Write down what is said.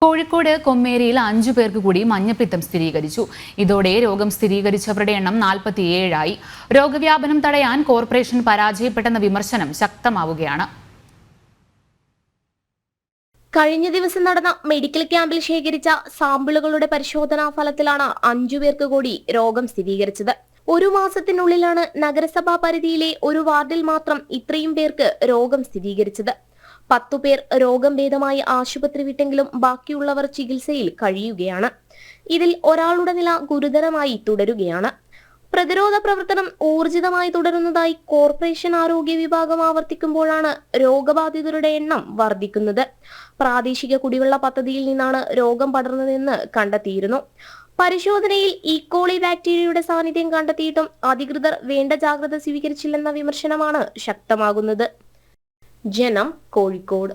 കോഴിക്കോട് കൊമ്മേരിയിൽ 5 പേർക്ക് കൂടി മഞ്ഞപ്പിത്തം സ്ഥിരീകരിച്ചു. ഇതോടെ രോഗം സ്ഥിരീകരിച്ചവരുടെ എണ്ണം 47ആയി. രോഗവ്യാപനം തടയാൻ കോർപ്പറേഷൻ പരാജയപ്പെട്ടെന്ന വിമർശനം ശക്തമാവുകയാണ്. കഴിഞ്ഞ ദിവസം നടന്ന മെഡിക്കൽ ക്യാമ്പിൽ ശേഖരിച്ച സാമ്പിളുകളുടെ പരിശോധനാ ഫലത്തിലാണ് 5 പേർക്ക് കൂടി രോഗം സ്ഥിരീകരിച്ചത്. ഒരു മാസത്തിനുള്ളിലാണ് നഗരസഭാ പരിധിയിലെ ഒരു വാർഡിൽ മാത്രം ഇത്രയും പേർക്ക് രോഗം സ്ഥിരീകരിച്ചത്. 10 പേർ രോഗം ഭേദമായി ആശുപത്രി വിട്ടെങ്കിലും ബാക്കിയുള്ളവർ ചികിത്സയിൽ കഴിയുകയാണ്. ഇതിൽ ഒരാളുടെ നില ഗുരുതരമായി തുടരുകയാണ്. പ്രതിരോധ പ്രവർത്തനം ഊർജിതമായി തുടരുന്നതായി കോർപ്പറേഷൻ ആരോഗ്യ വിഭാഗം ആവർത്തിക്കുമ്പോഴാണ് രോഗബാധിതരുടെ എണ്ണം വർദ്ധിക്കുന്നത്. പ്രാദേശിക കുടിവെള്ള പദ്ധതിയിൽ നിന്നാണ് രോഗം പടർന്നതെന്ന് കണ്ടെത്തിയിരുന്നു. പരിശോധനയിൽ ഈക്കോളി ബാക്ടീരിയയുടെ സാന്നിധ്യം കണ്ടെത്തിയിട്ടും അധികൃതർ വേണ്ട ജാഗ്രത സ്വീകരിച്ചില്ലെന്ന വിമർശനമാണ് ശക്തമാകുന്നത്. ജനം, കോഴിക്കോട്.